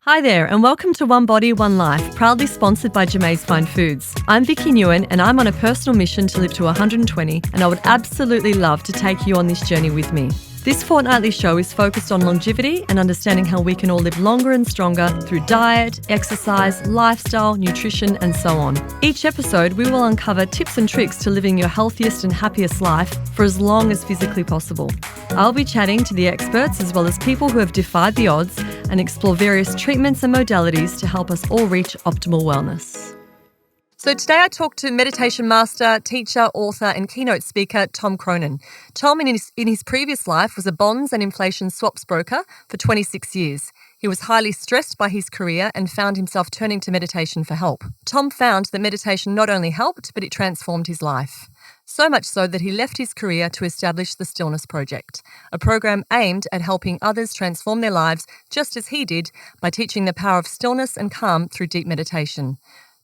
Hi there, and welcome to One Body, One Life, proudly sponsored by Jamaise Fine Foods. I'm Vicki Nguyen, and I'm on a personal mission to live to 120, and I would absolutely love to take you on this journey with me. This fortnightly show is focused on longevity and understanding how we can all live longer and stronger through diet, exercise, lifestyle, nutrition, and so on. Each episode, we will uncover tips and tricks to living your healthiest and happiest life for as long as physically possible. I'll be chatting to the experts as well as people who have defied the odds and explore various treatments and modalities to help us all reach optimal wellness. So today I talked to meditation master, teacher, author and keynote speaker Tom Cronin. Tom in his previous life was a bonds and inflation swaps broker for 26 years. He was highly stressed by his career and found himself turning to meditation for help. Tom found that meditation not only helped, but it transformed his life. So much so that he left his career to establish the Stillness Project, a program aimed at helping others transform their lives just as he did by teaching the power of stillness and calm through deep meditation.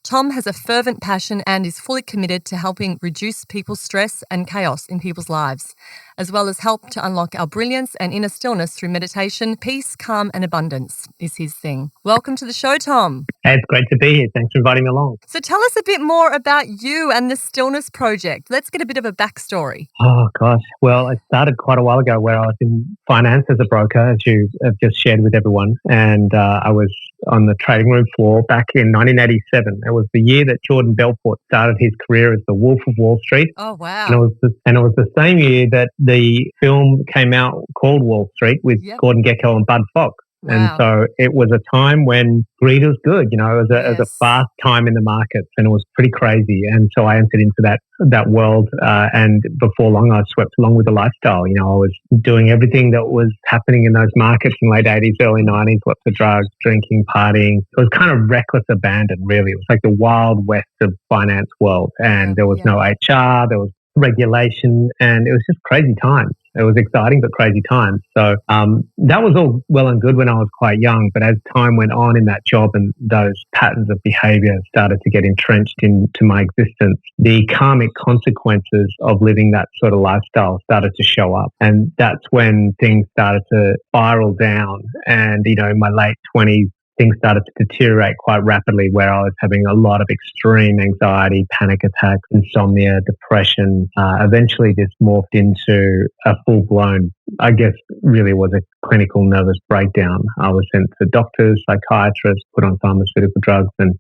Tom has a fervent passion and is fully committed to helping reduce people's stress and chaos in people's lives, as well as help to unlock our brilliance and inner stillness through meditation. Peace, calm and abundance is his thing. Welcome to the show, Tom. Hey, it's great to be here. Thanks for inviting me along. So tell us a bit more about you and the Stillness Project. Let's get a bit of a backstory. Oh, gosh. Well, it started quite a while ago where I was in finance as a broker, as you have just shared with everyone. And I was on the trading room floor back in 1987. It was the year that Jordan Belfort started his career as the Wolf of Wall Street. Oh, wow. And it was the same year that the film came out called Wall Street with Gordon Gekko and Bud Fox. Wow. And so it was a time when greed was good. You know, it was a fast time in the markets and it was pretty crazy. And so I entered into that world. And before long, I swept along with the lifestyle. You know, I was doing everything that was happening in those markets in late 80s, early 90s, lots of drugs, drinking, partying. It was kind of reckless abandon, really. It was like the wild west of finance world. And there was no HR, there was regulation, and it was just crazy times. It was exciting, but crazy times. So that was all well and good when I was quite young. But as time went on in that job and those patterns of behavior started to get entrenched into my existence, the karmic consequences of living that sort of lifestyle started to show up. And that's when things started to spiral down. And, you know, in my late 20s, things started to deteriorate quite rapidly where I was having a lot of extreme anxiety, panic attacks, insomnia, depression, eventually just morphed into a full-blown, I guess really was a clinical nervous breakdown. I was sent to doctors, psychiatrists, put on pharmaceutical drugs and,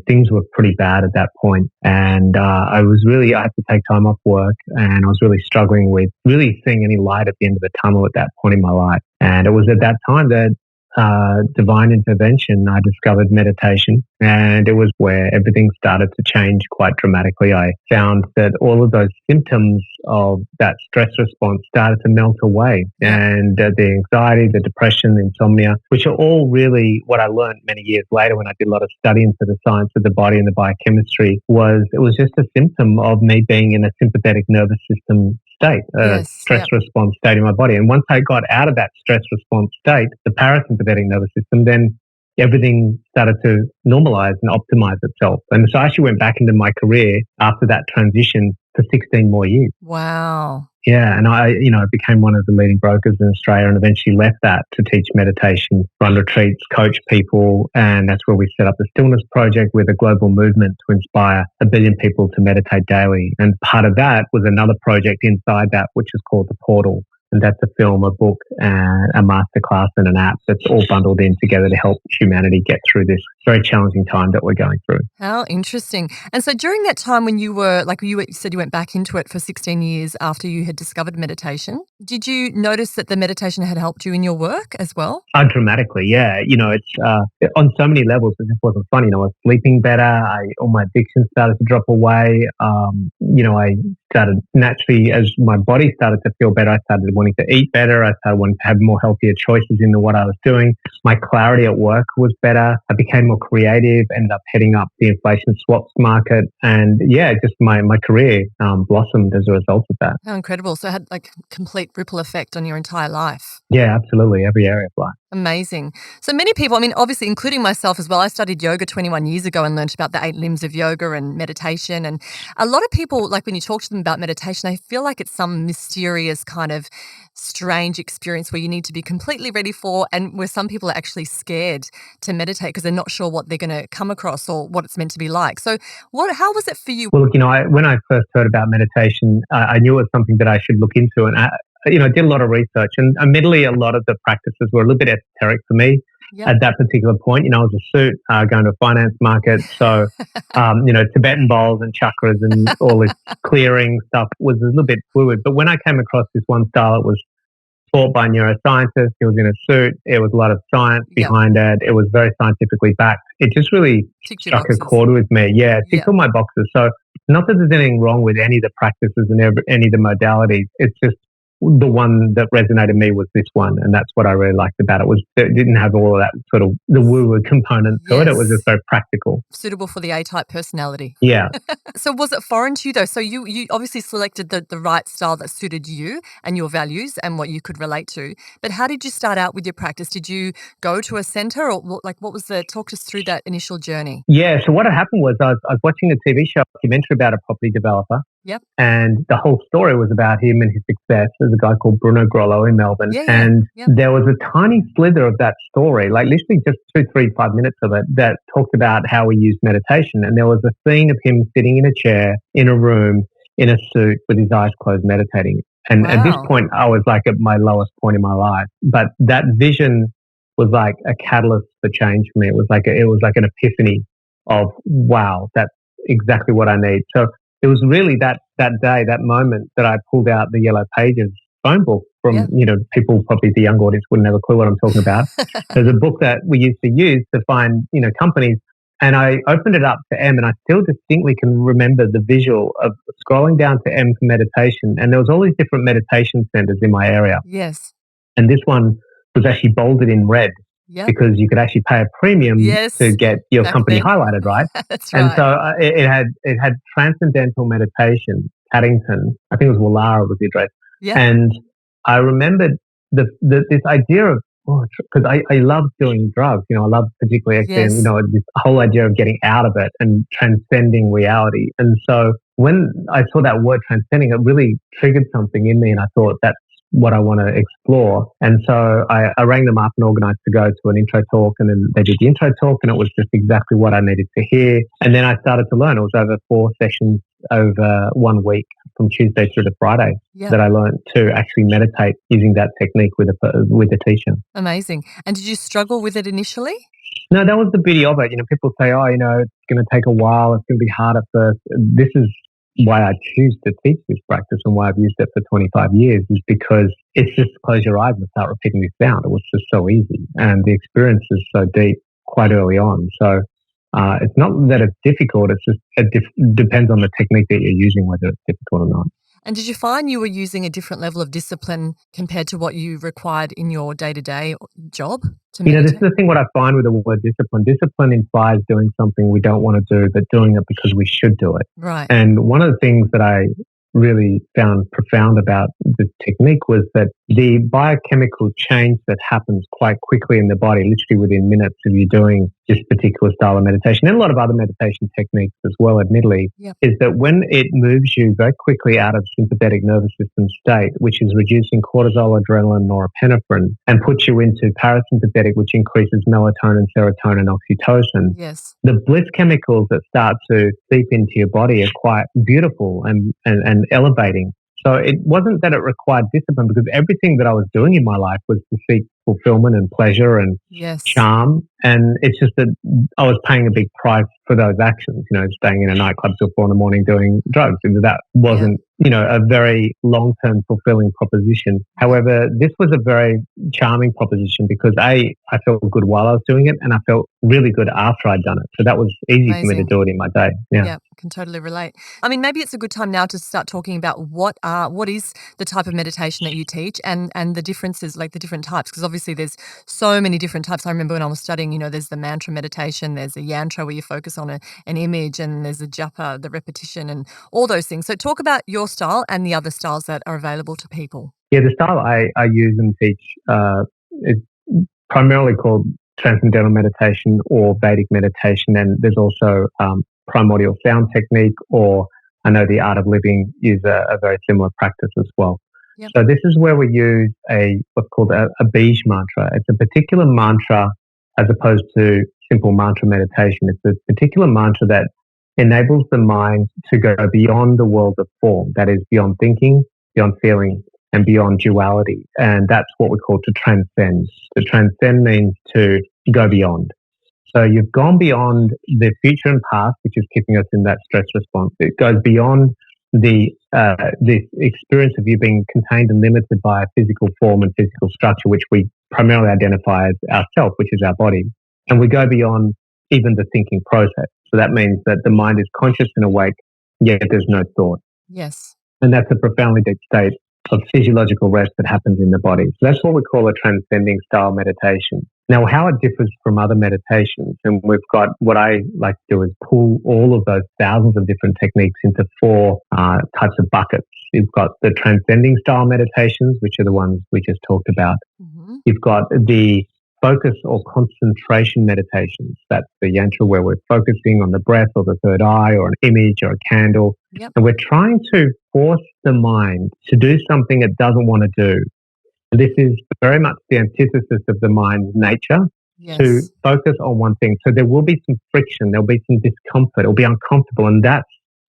things were pretty bad at that point. And I had to take time off work and I was really struggling with really seeing any light at the end of the tunnel at that point in my life. And it was at that time that divine intervention, I discovered meditation, and it was where everything started to change quite dramatically. I found that all of those symptoms of that stress response started to melt away, and the anxiety, the depression, the insomnia, which are all really what I learned many years later when I did a lot of study into the science of the body and the biochemistry, was just a symptom of me being in a sympathetic nervous system state, stress response state in my body. And once I got out of that stress response state, the parasympathetic nervous system, then everything started to normalize and optimize itself. And so I actually went back into my career after that transition for 16 more years. Wow. Yeah, and I became one of the leading brokers in Australia and eventually left that to teach meditation, run retreats, coach people, and that's where we set up the Stillness Project with a global movement to inspire 1 billion people to meditate daily. And part of that was another project inside that, which is called The Portal. And that's a film, a book, and a masterclass and an app that's all bundled in together to help humanity get through this very challenging time that we're going through. How interesting. And so during that time when you said you went back into it for 16 years after you had discovered meditation, did you notice that the meditation had helped you in your work as well? Dramatically, yeah. You know, it's on so many levels. It just wasn't fun. You know, I was sleeping better. All my addictions started to drop away. I started naturally, as my body started to feel better, I started wanting to eat better. I started wanting to have more healthier choices in what I was doing. My clarity at work was better. I became more creative, ended up heading up the inflation swaps market. And just my career blossomed as a result of that. How incredible. So it had like complete ripple effect on your entire life. Yeah, absolutely. Every area of life. Amazing. So many people, I mean, obviously, including myself as well, I studied yoga 21 years ago and learned about the 8 limbs of yoga and meditation. And a lot of people, like when you talk to them about meditation, they feel like it's some mysterious kind of strange experience where you need to be completely ready for, and where some people are actually scared to meditate because they're not sure what they're going to come across or what it's meant to be like. So how was it for you? Well, look, when I first heard about meditation, I knew it was something that I should look into, and I did a lot of research. And admittedly, a lot of the practices were a little bit esoteric for me at that particular point. I was a suit going to a finance market, so Tibetan bowls and chakras and all this clearing stuff was a little bit fluid. But when I came across this one style, it was taught by a neuroscientist. He was in a suit. There was a lot of science behind it. It was very scientifically backed. It just really struck a chord with me. Yeah, it ticked all my boxes. So not that there's anything wrong with any of the practices and any of the modalities. It's just the one that resonated with me was this one, and that's what I really liked about it. It didn't have all of that sort of the woo-woo component to it. It was just very practical. Suitable for the A-type personality. Yeah. So was it foreign to you though? So you obviously selected the right style that suited you and your values and what you could relate to. But how did you start out with your practice? Did you go to a center, or what was talk us through that initial journey? Yeah. So what had happened was I was watching a TV show, documentary about a property developer. Yep. And the whole story was about him and his success. There's a guy called Bruno Grollo in Melbourne. There was a tiny slither of that story, like literally just 2, 3, 5 minutes of it, that talked about how he used meditation. And there was a scene of him sitting in a chair in a room in a suit with his eyes closed meditating. And at this point, I was like at my lowest point in my life. But that vision was like a catalyst for change for me. It was like an epiphany of, wow, that's exactly what I need. So it was really that day, that moment, that I pulled out the Yellow Pages phone book from, people, probably the young audience wouldn't have a clue what I'm talking about. There's a book that we used to use to find, companies. And I opened it up to M, and I still distinctly can remember the visual of scrolling down to M for meditation. And there was all these different meditation centers in my area. Yes. And this one was actually bolded in red. Yep. Because you could actually pay a premium to get your company highlighted, right? That's right. And so it had Transcendental Meditation, Paddington. I think it was Wallara was the address. Yeah. And I remembered this idea of, because I love doing drugs. I love particularly this whole idea of getting out of it and transcending reality. And so when I saw that word transcending, it really triggered something in me, and I thought that's what I want to explore. And so I rang them up and organized to go to an intro talk, and then they did the intro talk, and it was just exactly what I needed to hear. And then I started to learn. It was over 4 sessions over 1 week, from Tuesday through to Friday, that I learned to actually meditate using that technique with a teacher. Amazing. And did you struggle with it initially? No, that was the beauty of it. People say, it's going to take a while. It's going to be hard at first. This is why I choose to teach this practice, and why I've used it for 25 years, is because it's just close your eyes and start repeating this sound. It was just so easy, and the experience is so deep quite early on. So it's not that it's difficult. It's just depends on the technique that you're using, whether it's difficult or not. And did you find you were using a different level of discipline compared to what you required in your day-to-day job to meditate? This is the thing what I find with the word discipline. Discipline implies doing something we don't want to do, but doing it because we should do it. Right. And one of the things that I really found profound about this technique was that the biochemical change that happens quite quickly in the body, literally within minutes of you doing this particular style of meditation, and a lot of other meditation techniques as well, admittedly, is that when it moves you very quickly out of sympathetic nervous system state, which is reducing cortisol, adrenaline, norepinephrine, and puts you into parasympathetic, which increases melatonin, serotonin, oxytocin, the bliss chemicals that start to seep into your body are quite beautiful and elevating. So it wasn't that it required discipline, because everything that I was doing in my life was to seek fulfillment and pleasure and charm. And it's just that I was paying a big price for those actions, staying in a nightclub till 4 a.m. doing drugs. That wasn't, a very long-term fulfilling proposition. However, this was a very charming proposition because I felt good while I was doing it, and I felt really good after I'd done it. So that was easy for me to do it in my day. Yeah, I can totally relate. I mean, maybe it's a good time now to start talking about what is the type of meditation that you teach, and the differences, like the different types, because obviously there's so many different types. I remember when I was studying, there's the mantra meditation, there's a yantra where you focus on an image, and there's a japa, the repetition, and all those things. So talk about your style and the other styles that are available to people. Yeah, the style I use and teach is primarily called Transcendental Meditation or Vedic Meditation. And there's also primordial sound technique, or I know the Art of Living is a very similar practice as well. Yep. So this is where we use what's called a bij mantra. It's a particular mantra as opposed to simple mantra meditation. It's a particular mantra that enables the mind to go beyond the world of form, that is beyond thinking, beyond feeling, and beyond duality. And that's what we call to transcend. To transcend means to go beyond. So you've gone beyond the future and past, which is keeping us in that stress response. It goes beyond the experience of you being contained and limited by a physical form and physical structure, which we primarily identify as ourself, which is our body. And we go beyond even the thinking process. So that means that the mind is conscious and awake, yet there's no thought. Yes. And that's a profoundly deep state of physiological rest that happens in the body. So that's what we call a transcending style meditation. Now, how it differs from other meditations, and we've got what I like to do is pull all of those thousands of different techniques into four types of buckets. You've got the transcending style meditations, which are the ones we just talked about. Mm-hmm. You've got the focus or concentration meditations. That's the yantra where we're focusing on the breath or the third eye or an image or a candle. Yep. And we're trying to force the mind to do something it doesn't want to do. And this is very much the antithesis of the mind's nature, yes, to focus on one thing. So there will be some friction, there'll be some discomfort, it'll be uncomfortable, and that's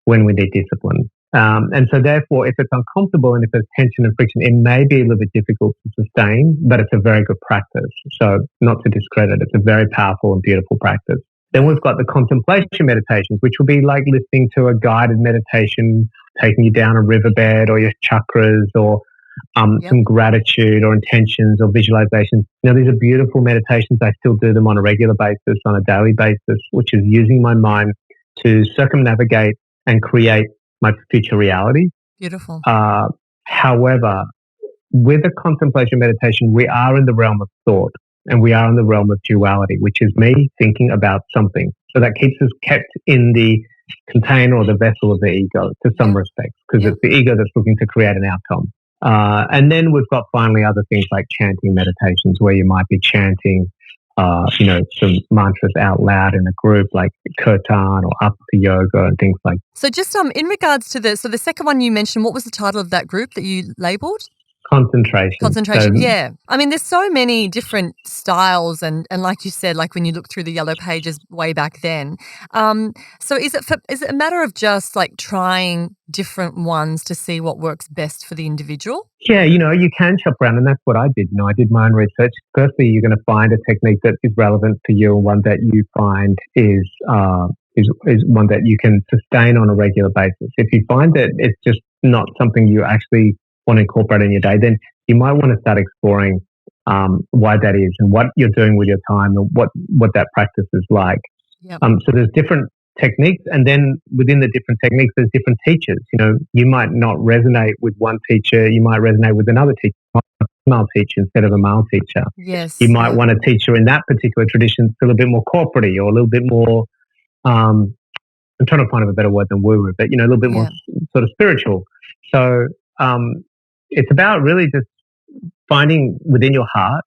when we need discipline. And so therefore, if it's uncomfortable and if there's tension and friction, it may be a little bit difficult to sustain, but it's a very good practice. So not to discredit, it's a very powerful and beautiful practice. Then we've got the contemplation meditations, which will be like listening to a guided meditation, taking you down a riverbed or your chakras or some gratitude or intentions or visualizations. Now, these are beautiful meditations. I still do them on a regular basis, on a daily basis, which is using my mind to circumnavigate and create my future reality. Beautiful. However, with a contemplation meditation, we are in the realm of thought and we are in the realm of duality, which is me thinking about something. So that keeps us kept in the container or the vessel of the ego to some respects, because it's the ego that's looking to create an outcome. And then we've got finally other things like chanting meditations, where you might be chanting some mantras out loud in a group, like kirtan or Appa yoga and things like that. So just in regards to the second one you mentioned, what was the title of that group that you labelled? Concentration. Yeah. I mean, there's so many different styles and like you said, like when you look through the yellow pages way back then. So is it a matter of just like trying different ones to see what works best for the individual? Yeah, you can shop around, and that's what I did. I did my own research. Firstly, you're going to find a technique that is relevant to you and one that you find is one that you can sustain on a regular basis. If you find that it's just not something you actually want to incorporate in your day, then you might want to start exploring why that is and what you're doing with your time and what that practice is like. Yep. So there's different techniques, and then within the different techniques, there's different teachers. You might not resonate with one teacher, you might resonate with another teacher, a female teacher instead of a male teacher. Yes. You might want a teacher in that particular tradition feel a bit more corporate or a little bit more, I'm trying to find a better word than woo-woo, but a little bit more sort of spiritual. So it's about really just finding within your heart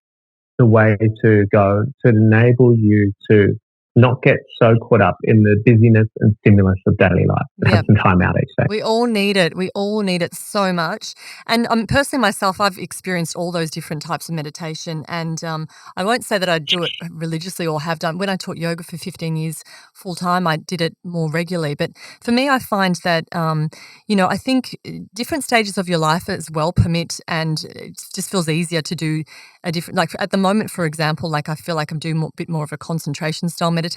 the way to go to enable you to not get so caught up in the busyness and stimulus of daily life. Have some time out each day. We all need it. We all need it so much. And personally myself, I've experienced all those different types of meditation, and I won't say that I do it religiously or have done. When I taught yoga for 15 years full time, I did it more regularly. But for me, I find that, I think different stages of your life as well permit, and it just feels easier to do a different, like at the moment, for example, like I feel like I'm doing a bit more of a concentration style meditation.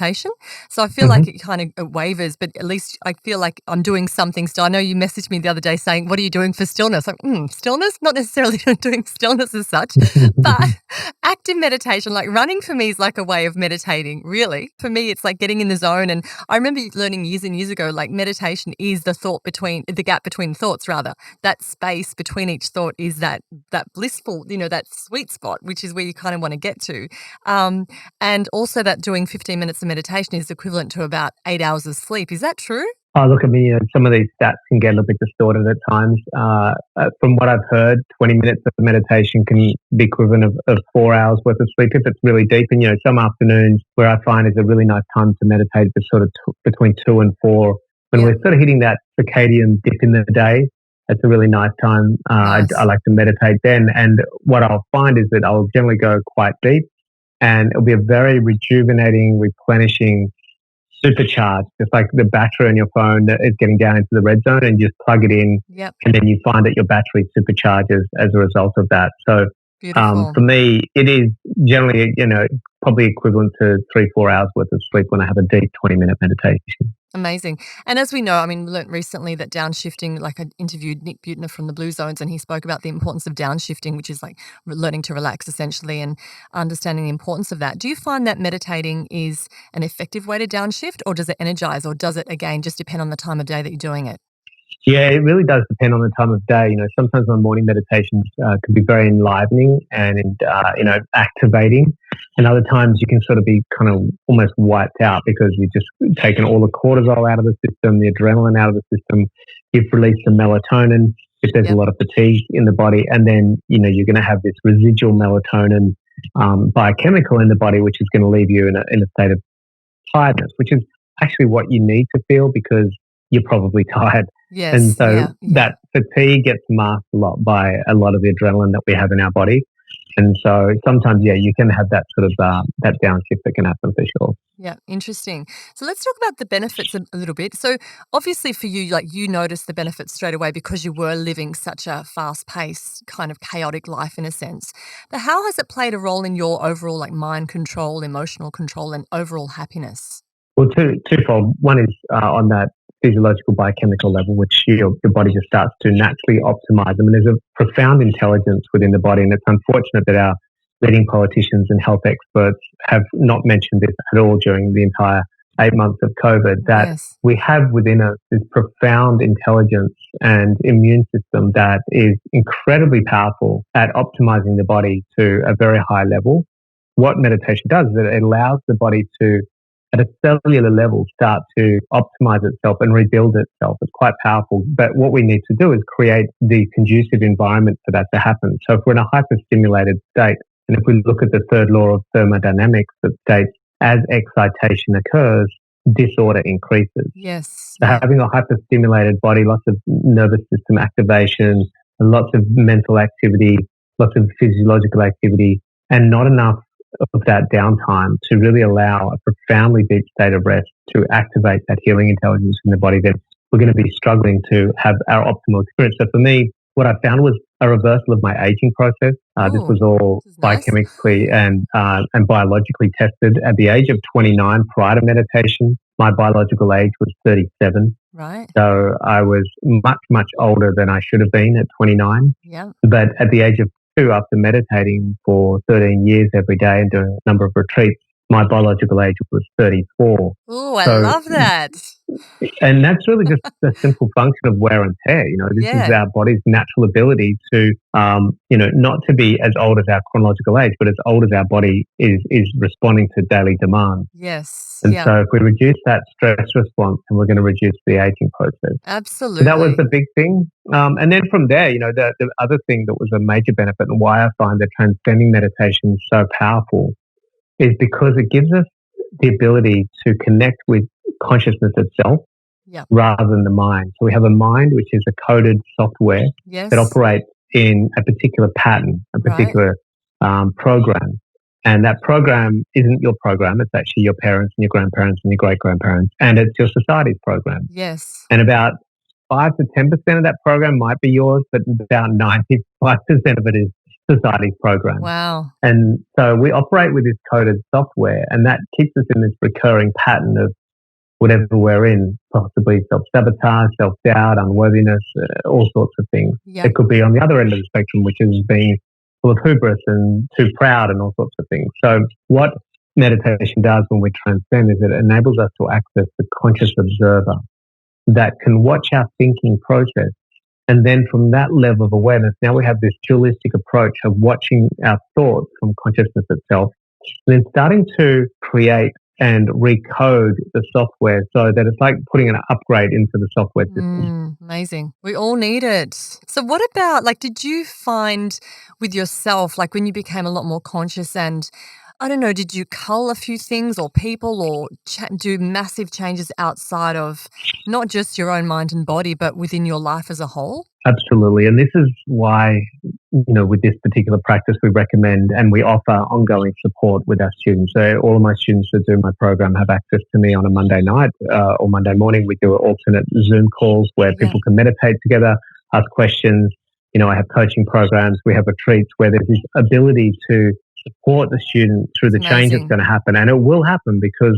So I feel like it kind of wavers, but at least I feel like I'm doing something still. I know you messaged me the other day saying, what are you doing for stillness? Like, stillness? Not necessarily doing stillness as such, but active meditation, like running for me is like a way of meditating, really. For me, it's like getting in the zone. And I remember learning years and years ago, like meditation is the gap between thoughts rather. That space between each thought is that blissful, that sweet spot, which is where you kind of want to get to. And also that doing 15 minutes of meditation is equivalent to about 8 hours of sleep. Is that true? Oh, look, I mean, some of these stats can get a little bit distorted at times. From what I've heard, 20 minutes of meditation can be equivalent of 4 hours worth of sleep if it's really deep. And, some afternoons where I find is a really nice time to meditate is sort of between 2 and 4. When we're sort of hitting that circadian dip in the day, it's a really nice time. Nice. I like to meditate then. And what I'll find is that I'll generally go quite deep, and it'll be a very rejuvenating, replenishing, supercharged, just like the battery on your phone that is getting down into the red zone, and you just plug it in, and then you find that your battery supercharges as a result of that. So for me, it is generally, probably equivalent to 3-4 hours worth of sleep when I have a deep 20-minute meditation. Amazing. And as we know, I mean, we learnt recently that downshifting, like I interviewed Nick Butner from the Blue Zones, and he spoke about the importance of downshifting, which is like learning to relax essentially and understanding the importance of that. Do you find that meditating is an effective way to downshift, or does it energize, or does it, again, just depend on the time of day that you're doing it? Yeah, it really does depend on the time of day. Sometimes my morning meditations can be very enlivening and, activating. And other times you can sort of be kind of almost wiped out because you've just taken all the cortisol out of the system, the adrenaline out of the system. You've released the melatonin if there's a lot of fatigue in the body. And then, you're going to have this residual melatonin biochemical in the body, which is going to leave you in a state of tiredness, which is actually what you need to feel because you're probably tired. Yes, and so that fatigue gets masked a lot by a lot of the adrenaline that we have in our body. And so sometimes, you can have that sort of that downshift that can happen for sure. Yeah, interesting. So let's talk about the benefits a little bit. So obviously for you, like you noticed the benefits straight away because you were living such a fast-paced, kind of chaotic life in a sense. But how has it played a role in your overall like mind control, emotional control, and overall happiness? Well, twofold. One is on that physiological biochemical level, which your body just starts to naturally optimize. I mean, there's a profound intelligence within the body, and it's unfortunate that our leading politicians and health experts have not mentioned this at all during the entire 8 months of COVID, that we have within us this profound intelligence and immune system that is incredibly powerful at optimizing the body to a very high level. What meditation does is it allows the body to, at a cellular level, start to optimize itself and rebuild itself. It's quite powerful. But what we need to do is create the conducive environment for that to happen. So if we're in a hyperstimulated state, and if we look at the third law of thermodynamics that states as excitation occurs, disorder increases. Yes. So having a hyperstimulated body, lots of nervous system activation, lots of mental activity, lots of physiological activity, and not enough of that downtime to really allow a profoundly deep state of rest to activate that healing intelligence in the body, then we're going to be struggling to have our optimal experience. So for me, what I found was a reversal of my aging process. This was all biochemically and biologically tested. At the age of 29, prior to meditation, my biological age was 37. Right. So I was much, much older than I should have been at 29. Yeah. But at the age of 2, after meditating for 13 years every day and doing a number of retreats, my biological age was 34. Oh, I love that. And that's really just a simple function of wear and tear. This is our body's natural ability to, not to be as old as our chronological age, but as old as our body is responding to daily demand. Yes. And so if we reduce that stress response, then we're going to reduce the aging process. Absolutely. So that was the big thing. And then from there, the other thing that was a major benefit and why I find that transcending meditation so powerful is because it gives us the ability to connect with consciousness itself rather than the mind. So we have a mind which is a coded software that operates in a particular pattern, a particular program. And that program isn't your program. It's actually your parents and your grandparents and your great-grandparents. And it's your society's program. Yes. And about 5 to 10% of that program might be yours, but about 95% of it is society's program. Wow. And so we operate with this coded software, and that keeps us in this recurring pattern of whatever we're in, possibly self-sabotage, self-doubt, unworthiness, all sorts of things. Yep. It could be on the other end of the spectrum, which is being full of hubris and too proud and all sorts of things. So what meditation does when we transcend is it enables us to access the conscious observer that can watch our thinking process. And then from that level of awareness, now we have this dualistic approach of watching our thoughts from consciousness itself, and then starting to create and recode the software so that it's like putting an upgrade into the software system. Amazing. We all need it. So what about, like, did you find with yourself, like when you became a lot more conscious and, I don't know, did you cull a few things or people or do massive changes outside of not just your own mind and body, but within your life as a whole? Absolutely. And this is why, with this particular practice, we recommend and we offer ongoing support with our students. So all of my students that do my program have access to me on a Monday night or Monday morning. We do alternate Zoom calls where people can meditate together, ask questions. I have coaching programs. We have retreats where there's this ability to support the student through the change that's going to happen. And it will happen because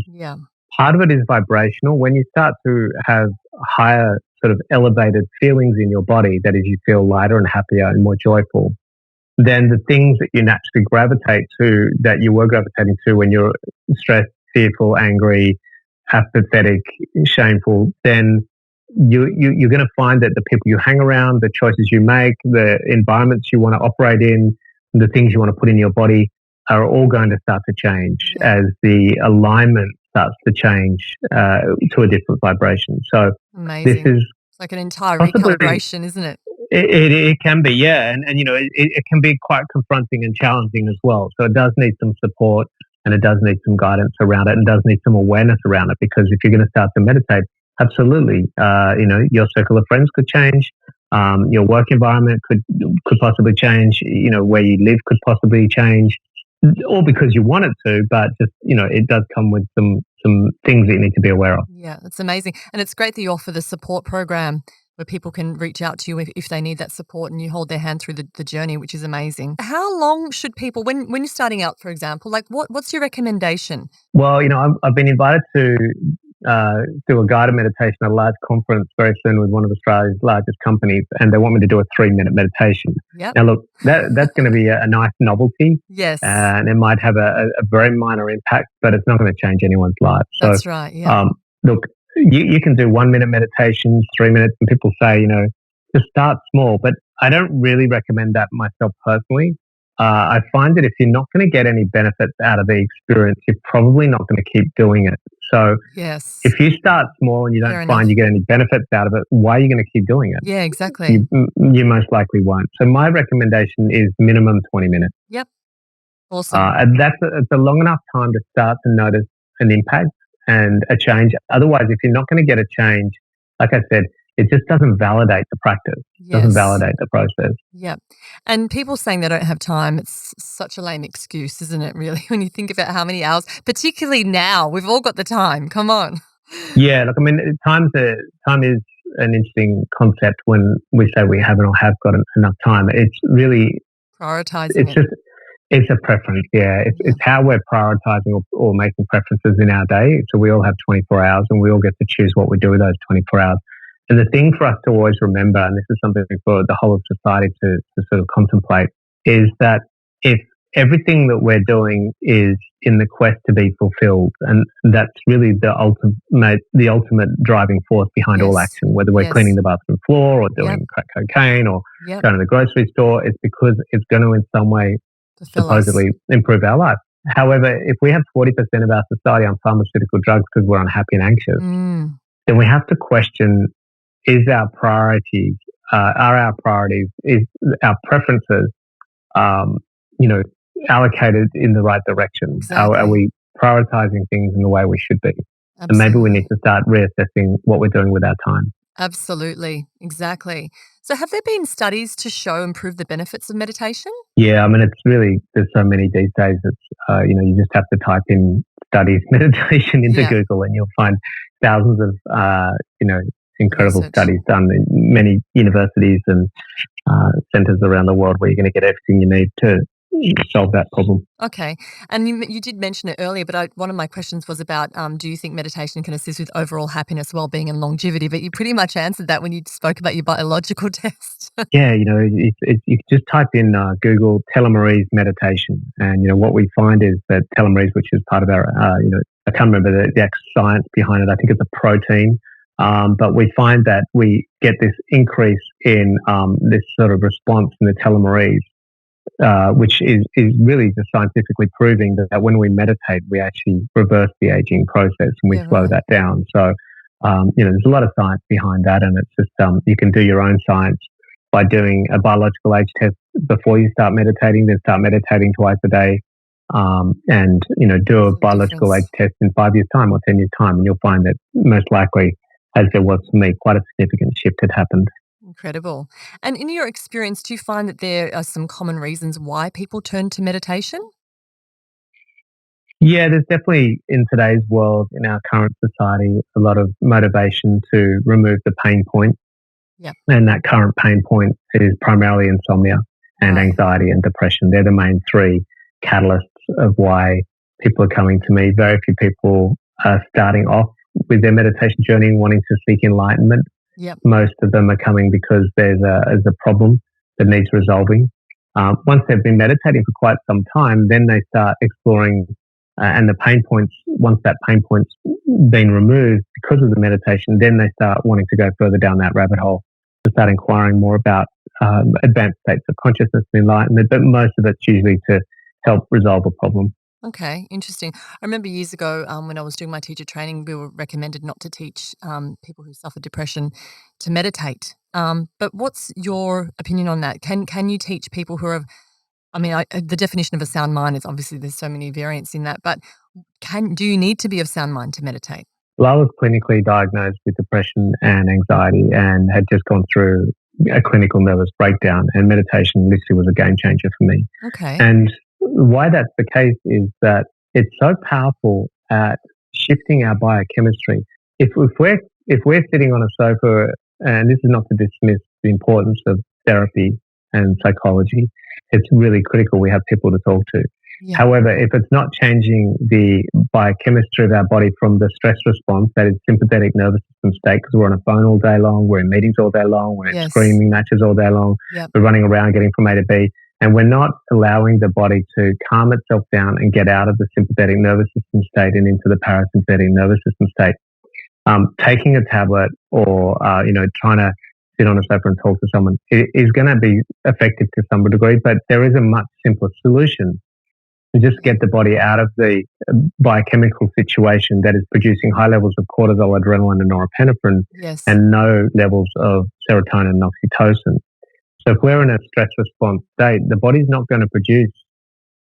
part of it is vibrational. When you start to have higher sort of elevated feelings in your body, that is, you feel lighter and happier and more joyful, then the things that you naturally gravitate to, that you were gravitating to when you're stressed, fearful, angry, apathetic, shameful, then you're going to find that the people you hang around, the choices you make, the environments you want to operate in, the things you want to put in your body are all going to start to change as the alignment starts to change to a different vibration. So this is it's like an entire recalibration, isn't it? It can be, yeah. And it can be quite confronting and challenging as well. So it does need some support and it does need some guidance around it and does need some awareness around it, because if you're going to start to meditate, absolutely, your circle of friends could change. Your work environment could possibly change. Where you live could possibly change, all because you want it to, but just, it does come with some things that you need to be aware of. Yeah, it's amazing. And it's great that you offer the support program where people can reach out to you if they need that support and you hold their hand through the journey, which is amazing. How long should people, when you're starting out, for example, like what's your recommendation? Well, I've been invited to do a guided meditation at a large conference very soon with one of Australia's largest companies, and they want me to do a 3-minute meditation. Yep. Now, look, that's going to be a nice novelty. Yes. And it might have a very minor impact, but it's not going to change anyone's life. That's right, yeah. Look, you can do 1-minute meditations, 3 minutes, and people say, just start small. But I don't really recommend that myself personally. I find that if you're not going to get any benefits out of the experience, you're probably not going to keep doing it. So if you start small and you don't find you get any benefits out of it, why are you going to keep doing it? Yeah, exactly. You most likely won't. So my recommendation is minimum 20 minutes. Yep. Awesome. And it's a long enough time to start to notice an impact and a change. Otherwise, if you're not going to get a change, like I said, it just doesn't validate the practice. Doesn't validate the process. Yeah. And people saying they don't have time, it's such a lame excuse, isn't it, really, when you think about how many hours, particularly now, we've all got the time. Come on. Yeah, look, I mean, time is an interesting concept when we say we haven't or have got enough time. It's really prioritizing. It's a preference, yeah. It's how we're prioritizing or making preferences in our day. So we all have 24 hours and we all get to choose what we do with those 24 hours. And the thing for us to always remember, and this is something for the whole of society to sort of contemplate, is that if everything that we're doing is in the quest to be fulfilled, and that's really the ultimate driving force behind all action, whether we're cleaning the bathroom floor or doing crack cocaine or going to the grocery store, it's because it's going to in some way supposedly improve our life. However, if we have 40% of our society on pharmaceutical drugs because we're unhappy and anxious, then we have to question, is our priorities, is our preferences, allocated in the right direction? Exactly. Are we prioritizing things in the way we should be? Absolutely. And maybe we need to start reassessing what we're doing with our time. Absolutely. Exactly. So have there been studies to show and prove the benefits of meditation? Yeah, I mean, it's really, there's so many these days. It's, you just have to type in studies meditation into Google and you'll find thousands of, incredible studies done in many universities and centers around the world where you're going to get everything you need to solve that problem. Okay. And you did mention it earlier, but one of my questions was about, do you think meditation can assist with overall happiness, well-being and longevity? But you pretty much answered that when you spoke about your biological test. Yeah, you just type in Google telomerase meditation. And, what we find is that telomerase, which is part of our, I can't remember the actual science behind it. I think it's a protein. But we find that we get this increase in this sort of response in the telomerase which is really just scientifically proving that when we meditate, we actually reverse the aging process and we slow that down. So, there's a lot of science behind that, and it's just you can do your own science by doing a biological age test before you start meditating, then start meditating twice a day, and do a biological age test in 5 years' time or 10 years' time, and you'll find that most likely, as there was for me, quite a significant shift had happened. Incredible. And in your experience, do you find that there are some common reasons why people turn to meditation? Yeah, there's definitely, in today's world, in our current society, a lot of motivation to remove the pain point. Yep. And that current pain point is primarily insomnia and anxiety and depression. They're the main three catalysts of why people are coming to me. Very few people are starting off with their meditation journey and wanting to seek enlightenment. Yep. Most of them are coming because there's a problem that needs resolving. Once they've been meditating for quite some time, then they start exploring and the pain points, once that pain point's been removed because of the meditation, then they start wanting to go further down that rabbit hole to start inquiring more about advanced states of consciousness and enlightenment, but most of it's usually to help resolve a problem. Okay, interesting. I remember years ago when I was doing my teacher training, we were recommended not to teach people who suffer depression to meditate. But what's your opinion on that? Can you teach people who are, the definition of a sound mind is obviously there's so many variants in that, but do you need to be of sound mind to meditate? Well, I was clinically diagnosed with depression and anxiety and had just gone through a clinical nervous breakdown, and meditation literally was a game changer for me. Okay. And why that's the case is that it's so powerful at shifting our biochemistry. If we're sitting on a sofa, and this is not to dismiss the importance of therapy and psychology, it's really critical we have people to talk to. Yeah. However, if it's not changing the biochemistry of our body from the stress response, that is sympathetic nervous system state, because we're on a phone all day long, we're in meetings all day long, we're in screaming matches all day long, we're running around getting from A to B, and we're not allowing the body to calm itself down and get out of the sympathetic nervous system state and into the parasympathetic nervous system state. Taking a tablet or trying to sit on a sofa and talk to someone is going to be effective to some degree, but there is a much simpler solution to just get the body out of the biochemical situation that is producing high levels of cortisol, adrenaline, and norepinephrine, and no levels of serotonin and oxytocin. So if we're in a stress response state, the body's not going to produce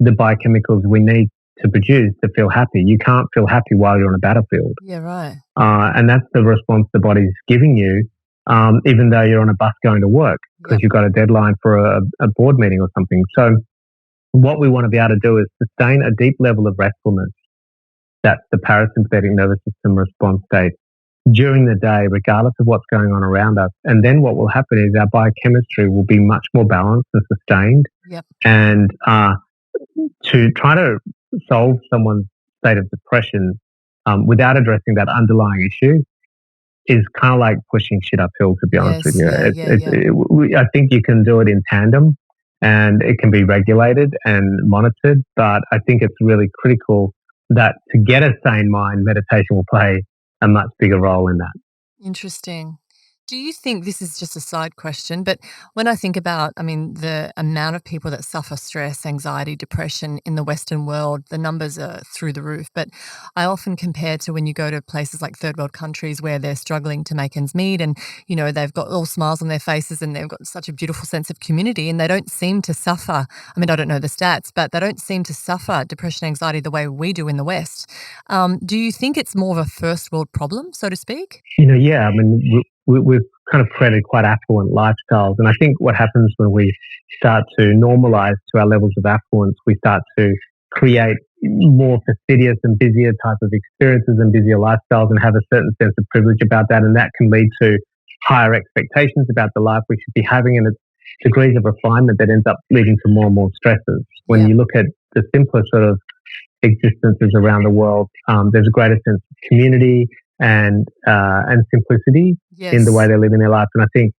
the biochemicals we need to produce to feel happy. You can't feel happy while you're on a battlefield. Yeah, right. And that's the response the body's giving you, even though you're on a bus going to work because you've got a deadline for a board meeting or something. So what we want to be able to do is sustain a deep level of restfulness. That's the parasympathetic nervous system response state during the day, regardless of what's going on around us. And then what will happen is our biochemistry will be much more balanced and sustained. Yep. And to try to solve someone's state of depression without addressing that underlying issue is kind of like pushing shit uphill, to be honest with you. I think you can do it in tandem and it can be regulated and monitored, but I think it's really critical that to get a sane mind, meditation will play a much bigger role in that. Interesting. Do you think, this is just a side question, but when I think about, the amount of people that suffer stress, anxiety, depression in the Western world, the numbers are through the roof. But I often compare to when you go to places like third world countries where they're struggling to make ends meet and, they've got all smiles on their faces and they've got such a beautiful sense of community and they don't seem to suffer. I don't know the stats, but they don't seem to suffer depression, anxiety the way we do in the West. Do you think it's more of a first world problem, so to speak? We've kind of created quite affluent lifestyles. And I think what happens when we start to normalize to our levels of affluence, we start to create more fastidious and busier type of experiences and busier lifestyles and have a certain sense of privilege about that. And that can lead to higher expectations about the life we should be having and its degrees of refinement that ends up leading to more and more stresses. When you look at the simpler sort of existences around the world, there's a greater sense of community and simplicity in the way they live in their life. And I think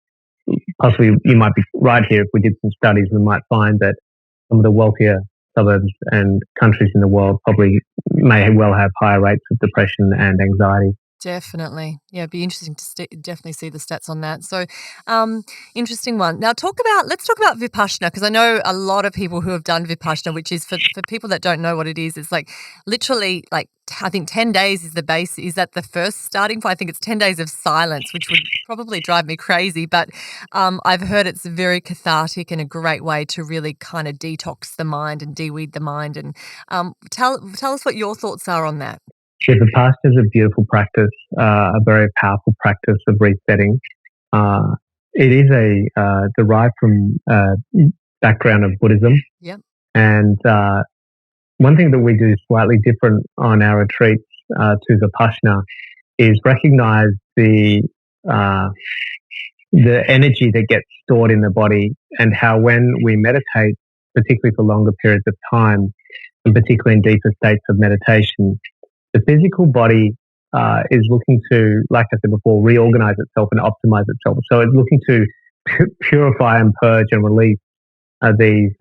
possibly you might be right here. If we did some studies, we might find that some of the wealthier suburbs and countries in the world probably may well have higher rates of depression and anxiety Definitely. Yeah, it'd be interesting to definitely see the stats on that. So, interesting one. Now, let's talk about Vipassana, because I know a lot of people who have done Vipassana, which is for people that don't know what it is, it's like literally like I think 10 days is the base. Is that the first starting point? I think it's 10 days of silence, which would probably drive me crazy. But I've heard it's very cathartic and a great way to really kind of detox the mind and de-weed the mind. And tell us what your thoughts are on that. Yeah, Vipassana is a beautiful practice, a very powerful practice of resetting. It is derived from background of Buddhism. Yep. And one thing that we do slightly different on our retreats to Vipassana is recognize the energy that gets stored in the body, and how when we meditate, particularly for longer periods of time, and particularly in deeper states of meditation, the physical body is looking to, like I said before, reorganize itself and optimize itself. So it's looking to purify and purge and release these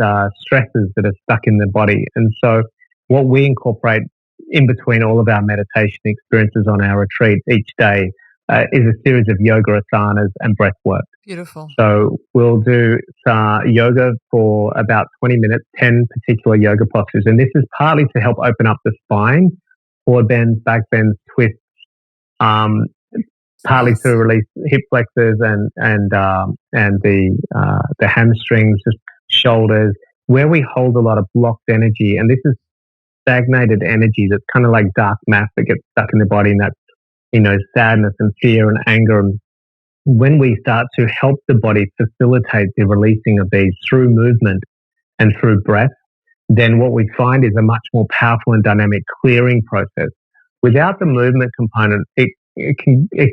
stresses that are stuck in the body. And so what we incorporate in between all of our meditation experiences on our retreat each day is a series of yoga asanas and breath work. Beautiful. So we'll do yoga for about 20 minutes, 10 particular yoga postures. And this is partly to help open up the spine, forward bends, back bends, twists, partly to release hip flexors and the hamstrings, just shoulders, where we hold a lot of blocked energy. And this is stagnated energy that's kind of like dark mass that gets stuck in the body, and that's, sadness and fear and anger. And when we start to help the body facilitate the releasing of these through movement and through breath, then what we find is a much more powerful and dynamic clearing process. Without the movement component, it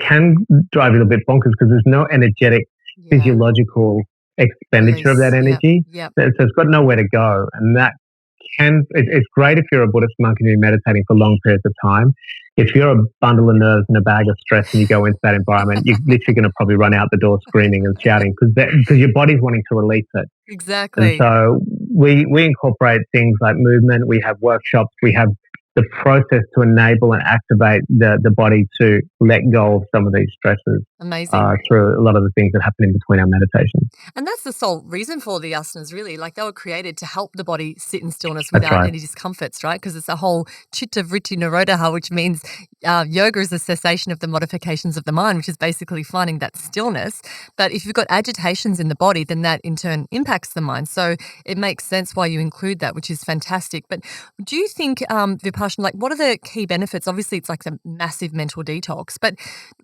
can drive you a little bit bonkers, because there's no energetic, physiological expenditure of that energy. Yep. So it's got nowhere to go. And it's great if you're a Buddhist monk and you're meditating for long periods of time. If you're a bundle of nerves and a bag of stress and you go into that environment, you're literally going to probably run out the door screaming and shouting, because your body's wanting to release it. Exactly. And so we incorporate things like movement. We have workshops. We have the process to enable and activate the body to let go of some of these stresses. Amazing. Through a lot of the things that happen in between our meditation. And that's the sole reason for the asanas, really. Like, they were created to help the body sit in stillness without any discomforts, right? Because it's a whole chitta vritti nirodha, which means yoga is a cessation of the modifications of the mind, which is basically finding that stillness. But if you've got agitations in the body, then that in turn impacts the mind. So it makes sense why you include that, which is fantastic. But do you think, Vipassana, like, what are the key benefits? Obviously, it's like a massive mental detox, but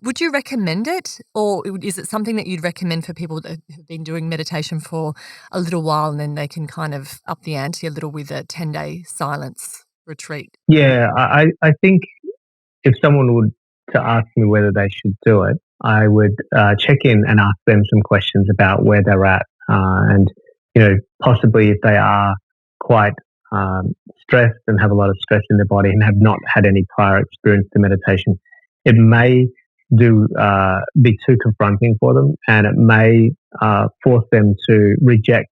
would you recommend it? Or is it something that you'd recommend for people that have been doing meditation for a little while, and then they can kind of up the ante a little with a 10-day silence retreat? Yeah, I think if someone would to ask me whether they should do it, I would check in and ask them some questions about where they're at. And, possibly if they are quite stressed and have a lot of stress in their body and have not had any prior experience to meditation, it may be too confronting for them, and it may force them to reject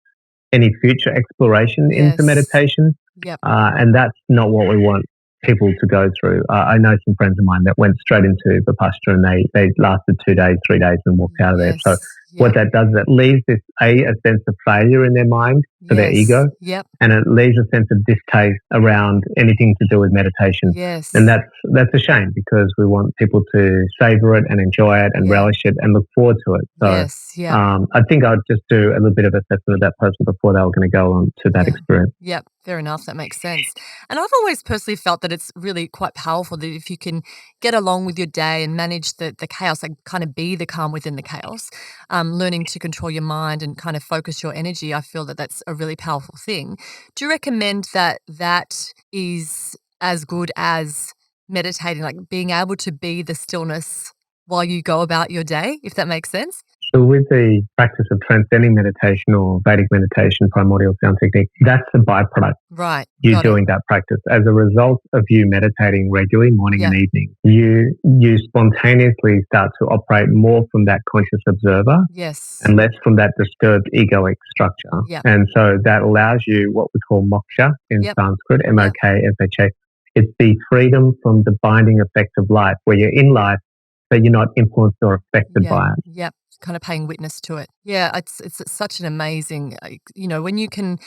any future exploration into meditation. Yep. And that's not what we want people to go through. I know some friends of mine that went straight into Vipassana, and they lasted 2 days, 3 days and walked out of there. So what that does is it leaves this a sense of failure in their mind for their ego. Yep. And it leaves a sense of distaste around anything to do with meditation. Yes. And that's a shame, because we want people to savor it and enjoy it and relish it and look forward to it. So I think I'd just do a little bit of assessment of that person before they were going to go on to that experience. Yep. Fair enough. That makes sense. And I've always personally felt that it's really quite powerful that if you can get along with your day and manage the chaos, like kind of be the calm within the chaos, learning to control your mind and kind of focus your energy, I feel that that's a really powerful thing. Do you recommend that is as good as meditating, like being able to be the stillness while you go about your day, if that makes sense? So with the practice of transcending meditation or Vedic meditation, primordial sound technique, that's a byproduct. Right. You doing that practice. As a result of you meditating regularly, morning and evening, you spontaneously start to operate more from that conscious observer. Yes. And less from that disturbed egoic structure. Yep. And so that allows you what we call moksha in Sanskrit, M-O-K-S-H-A. It's the freedom from the binding effect of life, where you're in life, but you're not influenced or affected by it. Yep. Kind of paying witness to it. Yeah, it's such an amazing, when you can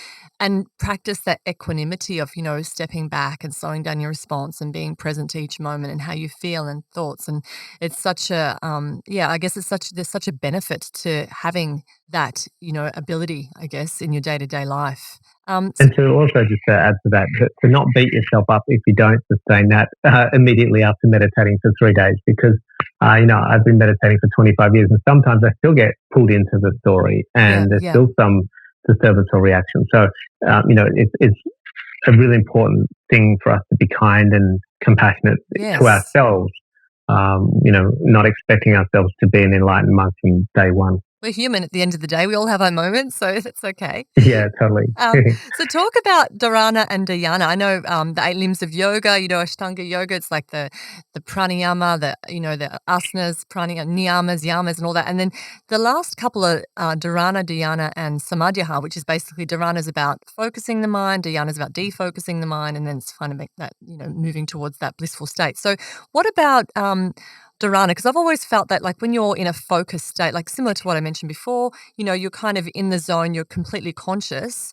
and practice that equanimity of, stepping back and slowing down your response and being present to each moment and how you feel and thoughts. And it's such a, I guess there's such a benefit to having that, ability, I guess, in your day-to-day life. And to also just to add to that, to not beat yourself up if you don't sustain that immediately after meditating for 3 days, because I've been meditating for 25 years and sometimes I still get pulled into the story and there's still some disturbance or reaction. So, it's a really important thing for us to be kind and compassionate to ourselves, not expecting ourselves to be an enlightened monk from day one. We're human at the end of the day. We all have our moments, so that's okay. Yeah, totally. So talk about dharana and dhyana. I know the 8 limbs of yoga, Ashtanga yoga, it's like the pranayama, the asanas, niyamas, yamas and all that. And then the last couple of dharana, dhyana and samadhya, which is basically dharana is about focusing the mind, dhyana is about defocusing the mind, and then it's kind of make that, moving towards that blissful state. So what about dharana, because I've always felt that like when you're in a focused state, like similar to what I mentioned before, you're kind of in the zone, you're completely conscious.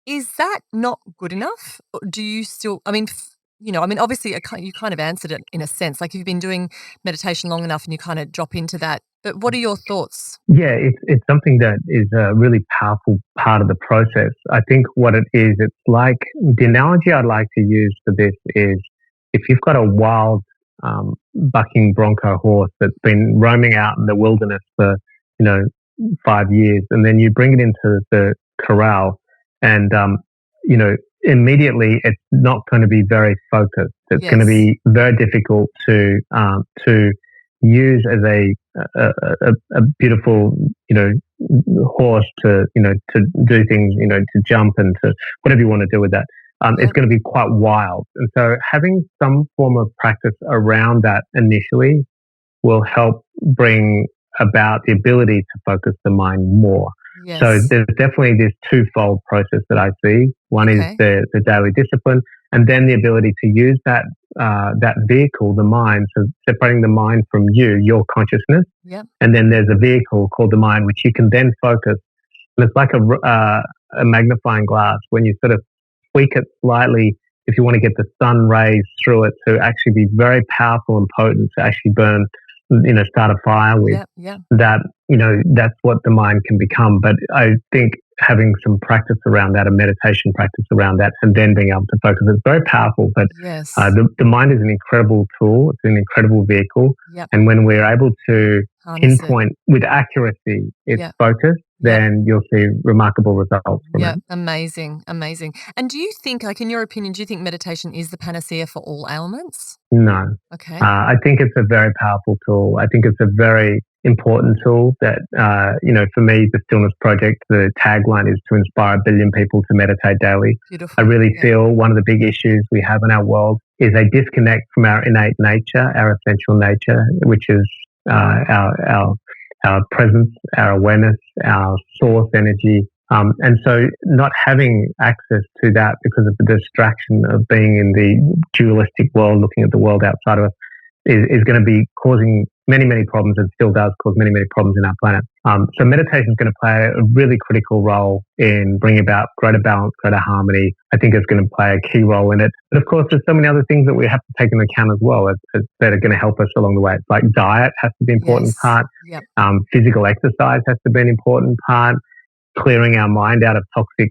Is that not good enough? Or do you still, obviously you kind of answered it in a sense, like you've been doing meditation long enough and you kind of drop into that. But what are your thoughts? Yeah, it's something that is a really powerful part of the process. I think what it is, it's like the analogy I'd like to use for this is if you've got a wild bucking bronco horse that's been roaming out in the wilderness for 5 years, and then you bring it into the corral and immediately it's not going to be very focused. It's going to be very difficult to use as a beautiful horse to do things, to jump and to whatever you want to do with that. It's going to be quite wild. And so having some form of practice around that initially will help bring about the ability to focus the mind more. Yes. So there's definitely this twofold process that I see. One is the daily discipline, and then the ability to use that vehicle, the mind, so separating the mind from your consciousness. Yep. And then there's a vehicle called the mind, which you can then focus. And it's like a magnifying glass when you sort of tweak it slightly if you want to get the sun rays through it to actually be very powerful and potent to actually burn, start a fire with. That, that's what the mind can become. But I think having some practice around that, a meditation practice around that, and then being able to focus, it's very powerful. But the mind is an incredible tool. It's an incredible vehicle. And when we're able to pinpoint with accuracy its focus, then you'll see remarkable results from it. Amazing. And do you think, like in your opinion, do you think meditation is the panacea for all ailments? No. Okay. I think it's a very powerful tool. I think it's a very important tool that, for me, the Stillness Project, the tagline is to inspire 1 billion people to meditate daily. Beautiful. I really feel one of the big issues we have in our world is a disconnect from our innate nature, our essential nature, which is our presence, our awareness, our source energy. And so not having access to that because of the distraction of being in the dualistic world, looking at the world outside of us, is going to be causing many, many problems, and still does cause many, many problems in our planet. So meditation is going to play a really critical role in bringing about greater balance, greater harmony. I think it's going to play a key role in it. But of course, there's so many other things that we have to take into account as well that are going to help us along the way. It's like diet has to be an important part. Physical exercise has to be an important part. Clearing our mind out of toxic,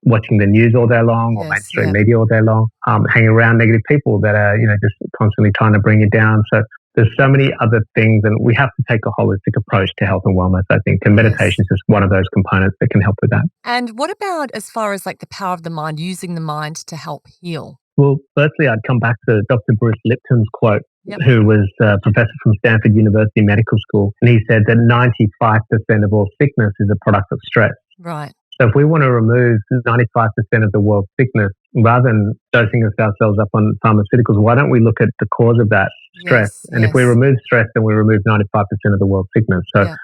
watching the news all day long or mainstream media all day long, hanging around negative people that are, just constantly trying to bring you down. So there's so many other things, and we have to take a holistic approach to health and wellness, I think. And meditation is just one of those components that can help with that. And what about as far as like the power of the mind, using the mind to help heal? Well, firstly, I'd come back to Dr. Bruce Lipton's quote, who was a professor from Stanford University Medical School. And he said that 95% of all sickness is a product of stress. Right. So if we want to remove 95% of the world's sickness, rather than dosing ourselves up on pharmaceuticals, why don't we look at the cause of that stress. Yes, And if we yes. remove stress, then we remove 95% of the world's sickness. So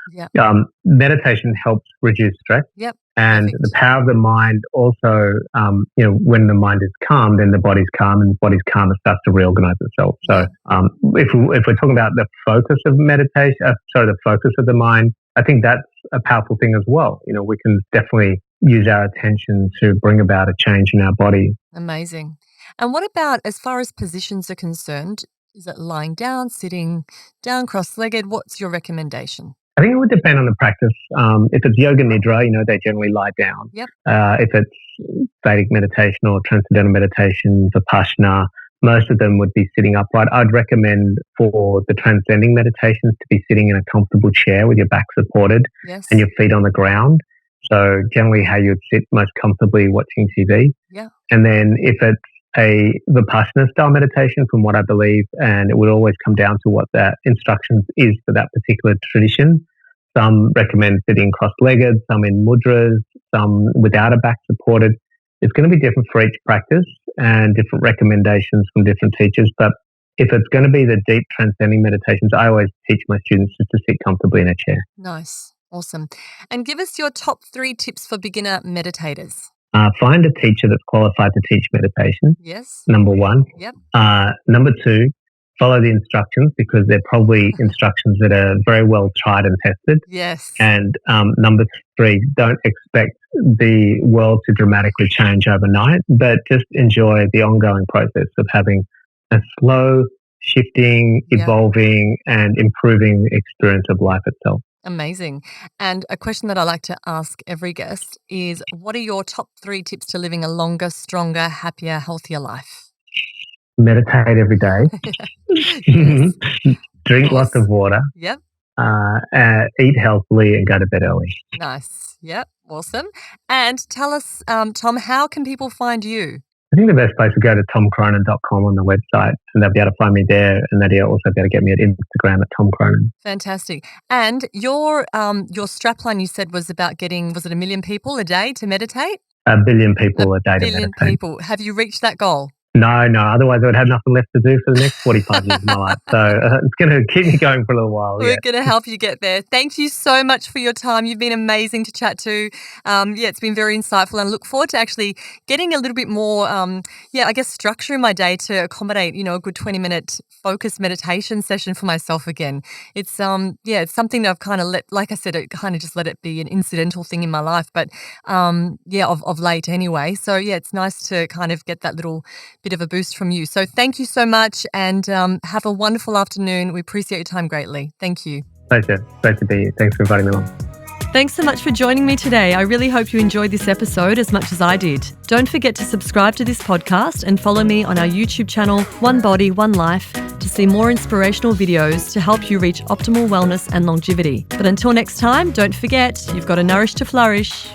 meditation helps reduce stress. Yep. And Perfect. the power of the mind also, when the mind is calm, then the body's calm, and the body's calm, it starts to reorganize itself. So if we're talking about the focus of meditation, the focus of the mind, I think that's a powerful thing as well. We can definitely use our attention to bring about a change in our body. Amazing. And what about as far as positions are concerned? Is it lying down, sitting down, cross-legged? What's your recommendation? I think it would depend on the practice. If it's yoga nidra, they generally lie down. Yep. If it's Vedic meditation or Transcendental Meditation, Vipassana, most of them would be sitting upright. I'd recommend for the Transcending Meditations to be sitting in a comfortable chair with your back supported and your feet on the ground. So generally how you would sit most comfortably watching TV. Yeah. And then if it's a Vipassana style meditation, from what I believe, and it would always come down to what that instructions is for that particular tradition. Some recommend sitting cross-legged, some in mudras, some without a back supported. It's going to be different for each practice and different recommendations from different teachers. But if it's going to be the deep transcending meditations, I always teach my students just to sit comfortably in a chair. Nice. Awesome. And give us your top 3 tips for beginner meditators. Find a teacher that's qualified to teach meditation. Yes. Number 1. Yep. Number 2, follow the instructions, because they're probably instructions that are very well tried and tested. Yes. And number 3, don't expect the world to dramatically change overnight, but just enjoy the ongoing process of having a slow, shifting, evolving, and improving experience of life itself. Amazing. And a question that I like to ask every guest is, what are your top 3 tips to living a longer, stronger, happier, healthier life? Meditate every day. Yes. Drink lots of water. Yep. Eat healthily and go to bed early. Nice. Yep. Awesome. And tell us, Tom, how can people find you? I think the best place to go to tomcronin.com on the website, and they'll be able to find me there, and they'll also be able to get me at Instagram at Tom Cronin. Fantastic. And your strapline you said was about getting, was it 1 million people a day to meditate? 1 billion people a day to meditate. 1 billion people. Have you reached that goal? No. Otherwise, I would have nothing left to do for the next 45 years of my life. So it's going to keep me going for a little while. We're going to help you get there. Thank you so much for your time. You've been amazing to chat to. It's been very insightful, and I look forward to actually getting a little bit more, structure in my day to accommodate, a good 20-minute focused meditation session for myself again. It's something that I've kind of like I said, I kind of just let it be an incidental thing in my life, but of late anyway. So it's nice to kind of get that little bit of a boost from you. So thank you so much, and have a wonderful afternoon. We appreciate your time greatly. Thank you. Pleasure. Great to be here. Thanks for inviting me on. Thanks so much for joining me today. I really hope you enjoyed this episode as much as I did. Don't forget to subscribe to this podcast and follow me on our YouTube channel, One Body, One Life, to see more inspirational videos to help you reach optimal wellness and longevity. But until next time, don't forget, you've got to nourish to flourish.